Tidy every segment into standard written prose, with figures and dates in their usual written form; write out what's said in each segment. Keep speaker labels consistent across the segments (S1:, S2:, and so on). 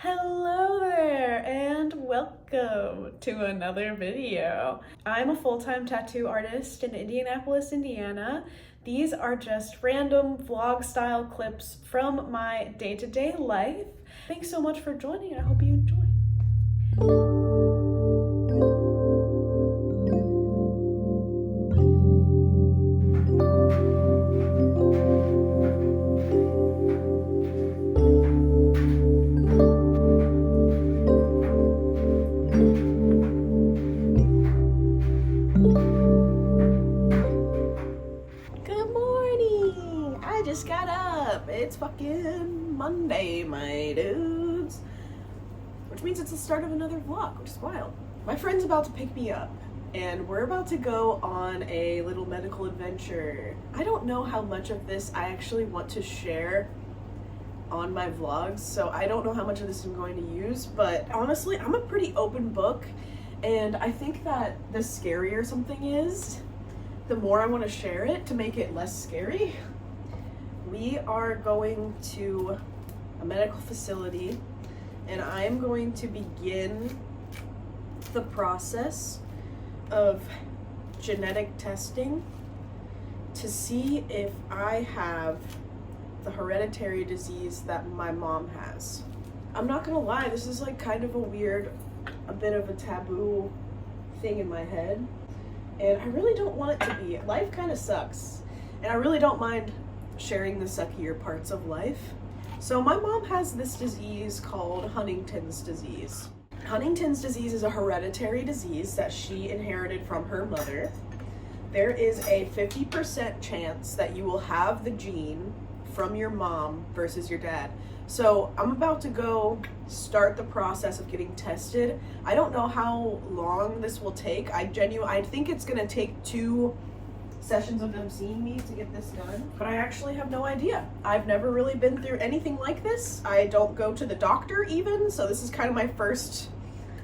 S1: Hello there and welcome to another video. I'm a full-time tattoo artist in Indianapolis, Indiana. These are just random vlog style clips from my day-to-day life. Thanks so much for joining. I hope you enjoy. Good morning! I just got up. It's fucking Monday, my dudes. Which means it's the start of another vlog, which is wild. My friend's about to pick me up, and we're about to go on a little medical adventure. I don't know how much of this I actually want to share on my vlogs, so I don't know how much of this I'm going to use, but honestly, I'm a pretty open book, and I think that the scarier something is, the more I want to share it to make it less scary. We are going to a medical facility, and I am going to begin the process of genetic testing to see if I have the hereditary disease that my mom has. I'm not gonna lie, this is like kind of a bit of a taboo thing in my head, and I really don't want it to be. Life kind of sucks, and I really don't mind sharing the suckier parts of life. So my mom has this disease called Huntington's disease. Huntington's disease is a hereditary disease that she inherited from her mother. There is a 50% chance that you will have the gene from your mom versus your dad. So I'm about to go start the process of getting tested. I don't know how long this will take. I think it's gonna take 2 sessions of them seeing me to get this done, but I actually have no idea. I've never really been through anything like this. I don't go to the doctor even, so this is kind of this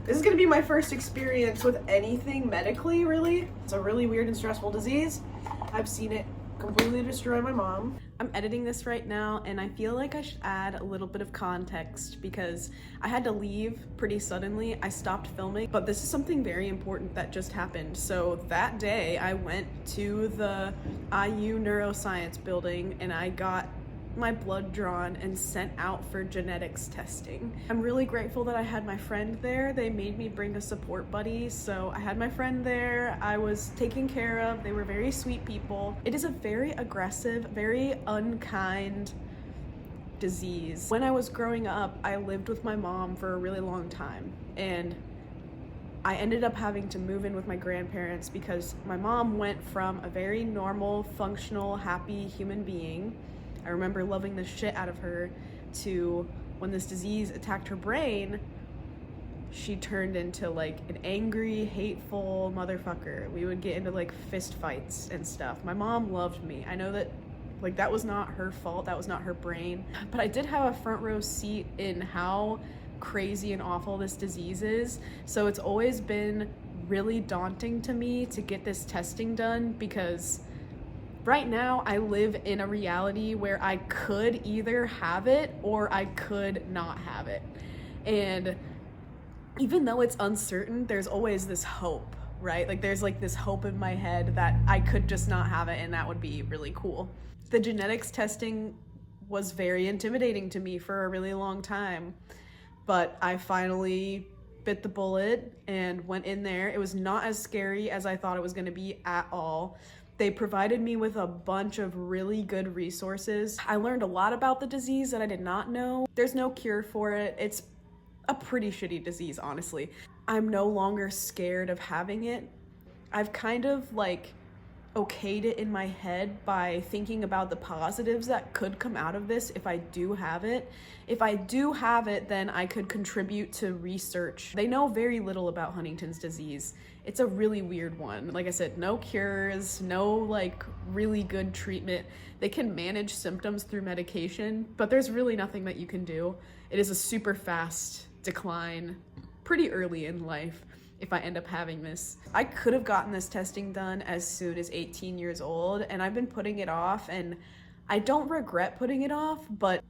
S1: is gonna be my first experience with anything medically, really. It's a really weird and stressful disease. I've seen it completely destroy my mom. I'm editing this right now, and I feel like I should add a little bit of context because I had to leave pretty suddenly. I stopped filming, but this is something very important that just happened. So that day I went to the IU neuroscience building and I got my blood drawn and sent out for genetics testing. I'm really grateful that I had my friend there. They made me bring a support buddy, so I had my friend there. I was taken care of. They were very sweet people. It is a very aggressive, very unkind disease. When I was growing up, I lived with my mom for a really long time, and I ended up having to move in with my grandparents because my mom went from a very normal, functional, happy human being, I remember loving the shit out of her, to when this disease attacked her brain, she turned into like an angry, hateful motherfucker. We would get into like fist fights and stuff. My mom loved me. I know that like that was not her fault, that was not her brain, but I did have a front row seat in how crazy and awful this disease is. So it's always been really daunting to me to get this testing done because right now, I live in a reality where I could either have it or I could not have it. And even though it's uncertain, there's always this hope, right? Like there's like this hope in my head that I could just not have it and that would be really cool. The genetics testing was very intimidating to me for a really long time, but I finally bit the bullet and went in there. It was not as scary as I thought it was gonna be at all. They provided me with a bunch of really good resources. I learned a lot about the disease that I did not know. There's no cure for it. It's a pretty shitty disease, honestly. I'm no longer scared of having it. I've kind of like okayed it in my head by thinking about the positives that could come out of this if I do have it. If I do have it, then I could contribute to research. They know very little about Huntington's disease. It's a really weird one. Like I said, no cures, no like really good treatment. They can manage symptoms through medication, but there's really nothing that you can do. It is a super fast decline pretty early in life. If I end up having this. I could have gotten this testing done as soon as 18 years old, and I've been putting it off, and I don't regret putting it off, but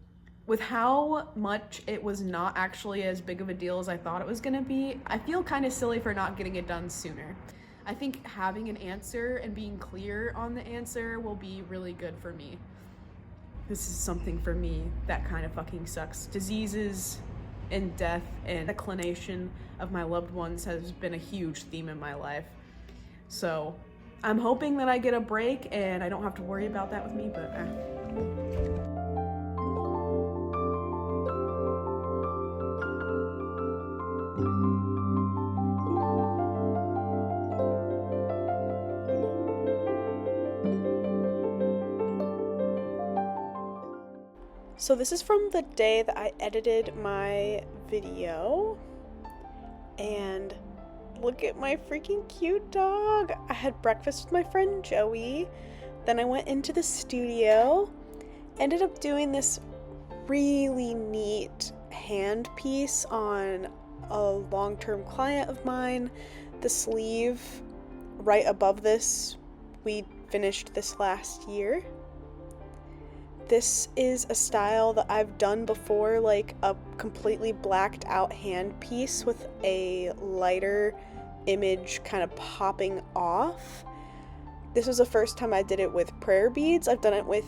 S1: With how much it was not actually as big of a deal as I thought it was gonna be, I feel kind of silly for not getting it done sooner. I think having an answer and being clear on the answer will be really good for me. This is something for me that kind of fucking sucks. Diseases and death and declination of my loved ones has been a huge theme in my life. So I'm hoping that I get a break and I don't have to worry about that with me, but So this is from the day that I edited my video, and look at my freaking cute dog. I had breakfast with my friend Joey, then I went into the studio, ended up doing this really neat hand piece on a long-term client of mine. The sleeve right above this, we finished this last year. This is a style that I've done before, like a completely blacked out hand piece with a lighter image kind of popping off. This was the first time I did it with prayer beads. I've done it with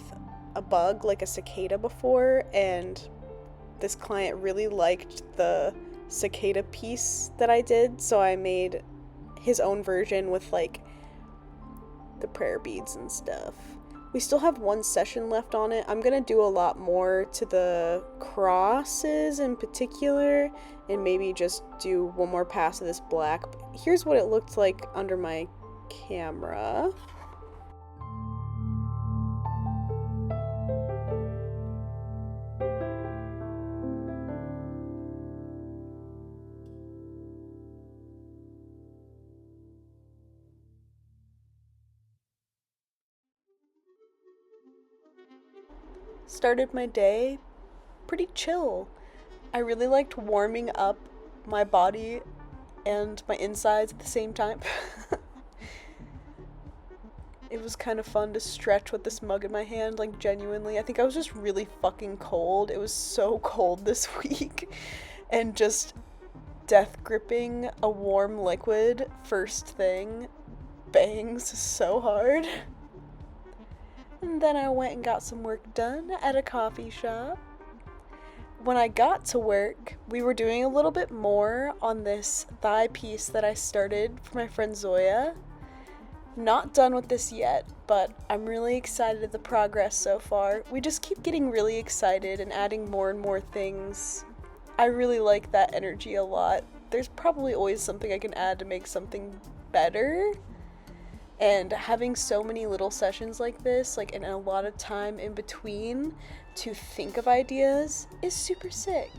S1: a bug, like a cicada, before, and this client really liked the cicada piece that I did, so I made his own version with like the prayer beads and stuff. We still have one session left on it. I'm gonna do a lot more to the crosses in particular, and maybe just do one more pass of this black. Here's what it looked like under my camera. Started my day pretty chill. I really liked warming up my body and my insides at the same time. It was kind of fun to stretch with this mug in my hand, like genuinely. I think I was just really fucking cold. It was so cold this week. And just death gripping a warm liquid first thing bangs so hard. And then I went and got some work done at a coffee shop. When I got to work, we were doing a little bit more on this thigh piece that I started for my friend Zoya. Not done with this yet, but I'm really excited at the progress so far. We just keep getting really excited and adding more and more things. I really like that energy a lot. There's probably always something I can add to make something better. And having so many little sessions like this, like, and a lot of time in between to think of ideas is super sick.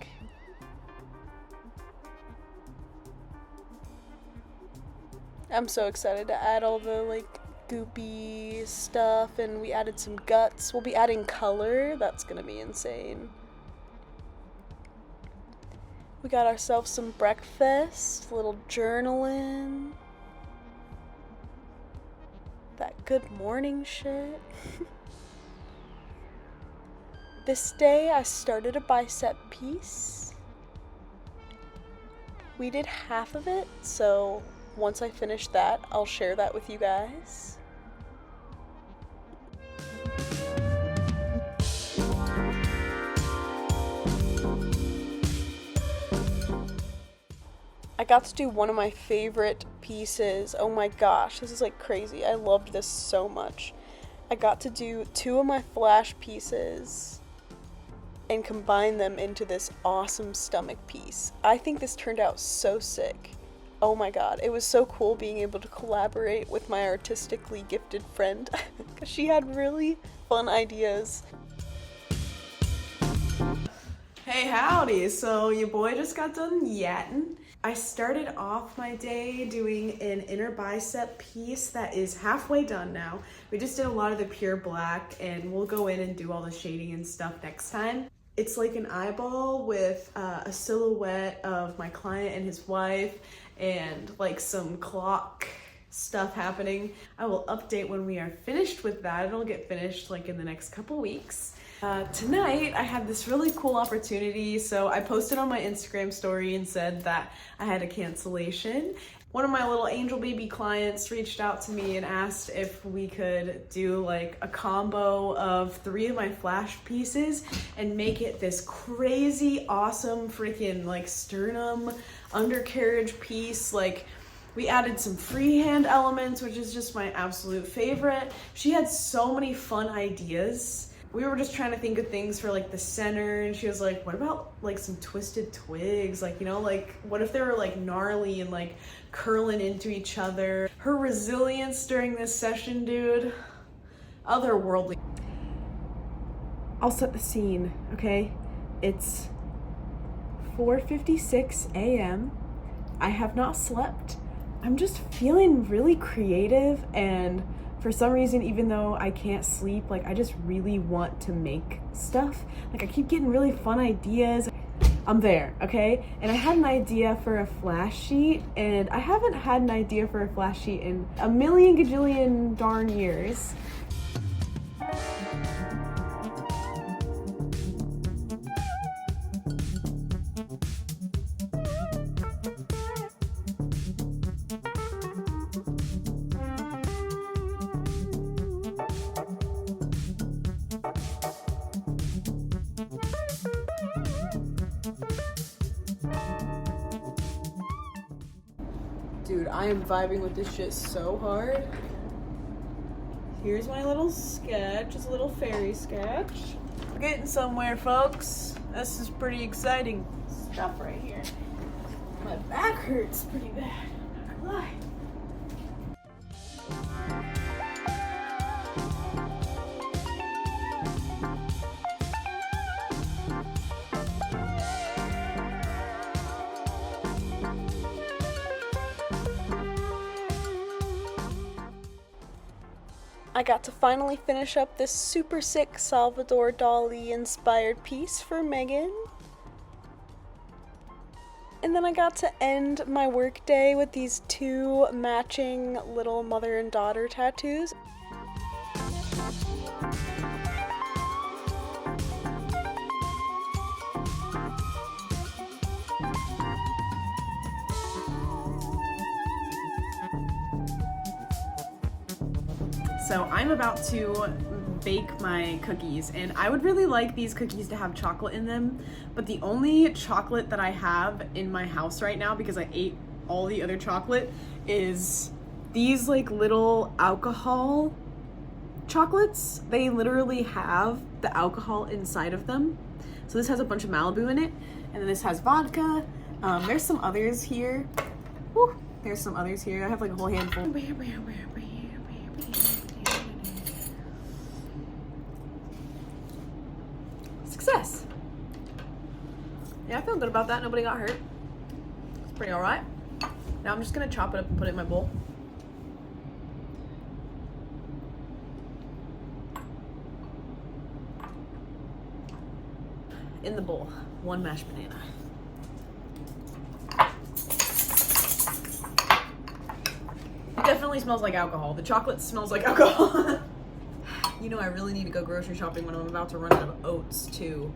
S1: I'm so excited to add all the, like, goopy stuff, and we added some guts. We'll be adding color. That's gonna be insane. We got ourselves some breakfast, a little journaling. That good morning shit. This day I started a bicep piece. We did half of it, so once I finish that, I'll share that with you guys. I got to do one of my favorite pieces. Oh my gosh, this is like crazy. I loved this so much. I got to do two of my flash pieces and combine them into this awesome stomach piece. I think this turned out so sick. Oh my god, it was so cool being able to collaborate with my artistically gifted friend because she had really fun ideas. Hey, howdy. So your boy just got done yatting. I started off my day doing an inner bicep piece that is halfway done now. We just did a lot of the pure black, and we'll go in and do all the shading and stuff next time. It's like an eyeball with a silhouette of my client and his wife, and like some clock stuff happening. I will update when we are finished with that. It'll get finished like in the next couple weeks. Tonight I had this really cool opportunity. So I posted on my Instagram story and said that I had a cancellation. One of my little angel baby clients reached out to me and asked if we could do like a combo of 3 of my flash pieces and make it this crazy awesome freaking like sternum undercarriage piece. Like, we added some freehand elements, which is just my absolute favorite. She had so many fun ideas. We were just trying to think of things for like the center, and she was like, what about like some twisted twigs? Like, you know, like what if they were like gnarly and like curling into each other? Her resilience during this session, dude, otherworldly. I'll set the scene, okay? It's 4:56 a.m. I have not slept. I'm just feeling really creative, and for some reason, even though I can't sleep, like I just really want to make stuff. Like I keep getting really fun ideas. I'm there, okay? And I had an idea for a flash sheet, and I haven't had an idea for a flash sheet in a million gajillion darn years. Dude, I am vibing with this shit so hard. Here's my little sketch. It's a little fairy sketch. We're getting somewhere, folks. This is pretty exciting stuff right here. My back hurts pretty bad, I'm not gonna lie. I got to finally finish up this super sick Salvador Dali inspired piece for Megan. And then I got to end my work day with these 2 matching little mother and daughter tattoos. So I'm about to bake my cookies, and I would really like these cookies to have chocolate in them, but the only chocolate that I have in my house right now, because I ate all the other chocolate, is these like little alcohol chocolates. They literally have the alcohol inside of them. So this has a bunch of Malibu in it, and then this has vodka. There's some others here. Woo, there's some others here. I have like a whole handful. Success. Yeah, I feel good about that. Nobody got hurt. It's pretty all right. Now I'm just gonna chop it up and put it in my bowl. In the bowl, 1 mashed banana. It definitely smells like alcohol. The chocolate smells like alcohol. You know, I really need to go grocery shopping when I'm about to run out of oats too.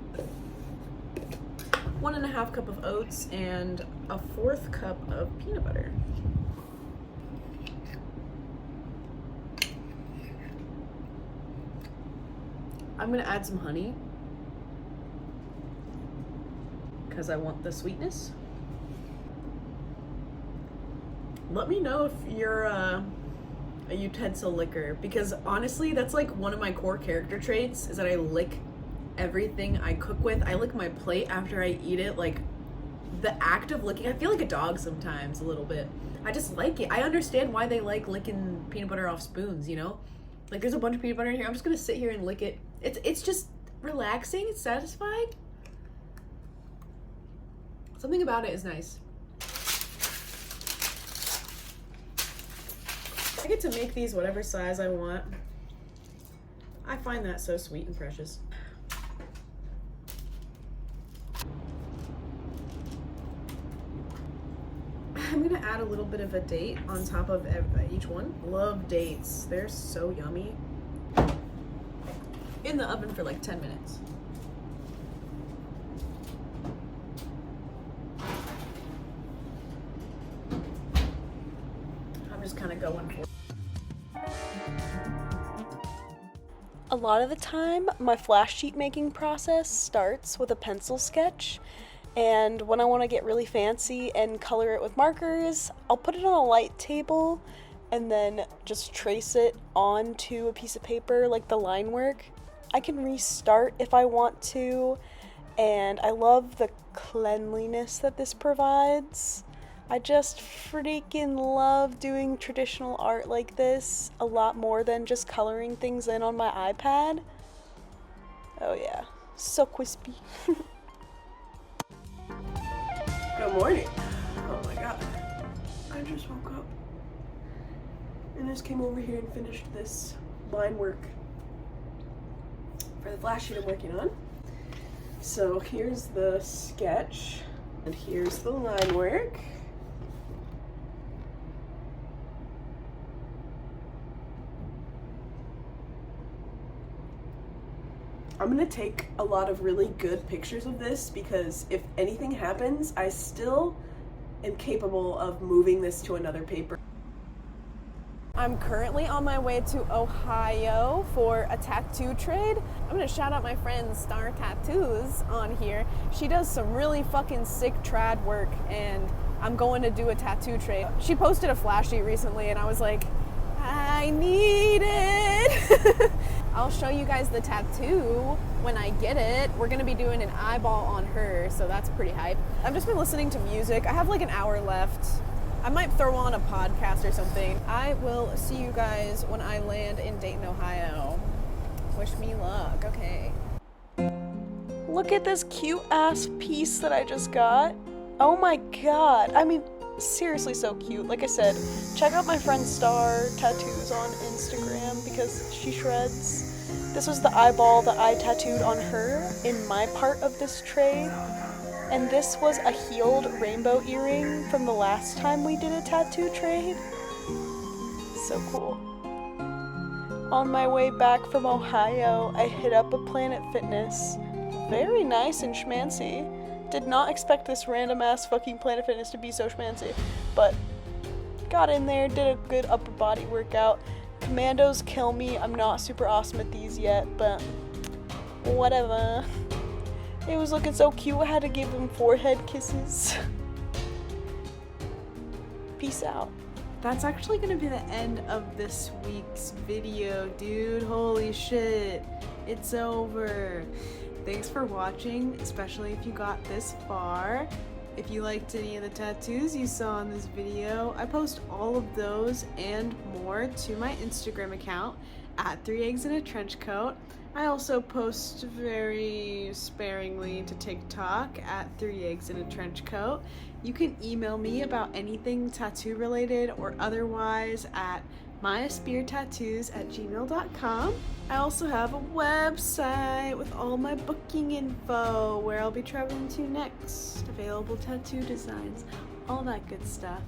S1: 1.5 cup of oats and a 1/4 cup of peanut butter. I'm gonna add some honey because I want the sweetness. Let me know if you're a utensil licker, because honestly that's like one of my core character traits, is that I lick everything I cook with. I lick my plate after I eat it. Like the act of licking, I feel like a dog sometimes a little bit. I just like it. I understand why they like licking peanut butter off spoons, you know? Like there's a bunch of peanut butter in here. I'm just gonna sit here and lick it. It's just relaxing, it's satisfying. Something about it is nice. I get to make these whatever size I want. I find that so sweet and precious. I'm gonna add a little bit of a date on top of each one. Love dates. They're so yummy. In the oven for like 10 minutes. I'm just kind of going for it. A lot of the time, my flash sheet making process starts with a pencil sketch, and when I want to get really fancy and color it with markers, I'll put it on a light table and then just trace it onto a piece of paper like the line work. I can restart if I want to, and I love the cleanliness that this provides. I just freaking love doing traditional art like this a lot more than just coloring things in on my iPad. Oh yeah, so crispy. Good morning. Oh my god. I just woke up and just came over here and finished this line work for the flash sheet I'm working on. So here's the sketch and here's the line work. I'm gonna take a lot of really good pictures of this because if anything happens, I still am capable of moving this to another paper. I'm currently on my way to Ohio for a tattoo trade. I'm gonna shout out my friend Star Tattoos on here. She does some really fucking sick trad work and I'm going to do a tattoo trade. She posted a flash sheet recently and I was like, I need it. I'll show you guys the tattoo when I get it. We're gonna be doing an eyeball on her, so that's pretty hype. I've just been listening to music. I have like an hour left. I might throw on a podcast or something. I will see you guys when I land in Dayton, Ohio. Wish me luck, okay. Look at this cute ass piece that I just got. Oh my god. I mean, seriously so cute. Like I said, check out my friend Star Tattoos on Instagram because she shreds. This was the eyeball that I tattooed on her in my part of this trade. And this was a healed rainbow earring from the last time we did a tattoo trade. So cool. On my way back from Ohio, I hit up a Planet Fitness. Very nice and schmancy. Did not expect this random ass fucking Planet Fitness to be so schmancy, but got in there, did a good upper body workout. Commandos kill me. I'm not super awesome at these yet, but whatever. It was looking so cute. I had to give him forehead kisses. Peace out. That's actually gonna be the end of this week's video, dude. Holy shit. It's over. Thanks for watching, especially if you got this far. If you liked any of the tattoos you saw in this video, I post all of those and more to my Instagram account at 3 Eggs in a Trench Coat. I also post very sparingly to TikTok at 3 Eggs in a Trench Coat. You can email me about anything tattoo related or otherwise at mayaspiertattoos@gmail.com. I also have a website with all my booking info, where I'll be traveling to next, available tattoo designs, all that good stuff.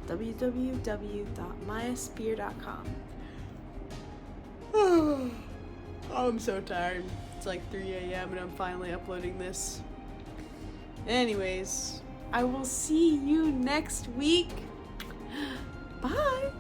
S1: www.mayaspier.com. I'm so tired. It's like 3 a.m. and I'm finally uploading this. Anyways, I will see you next week. Bye!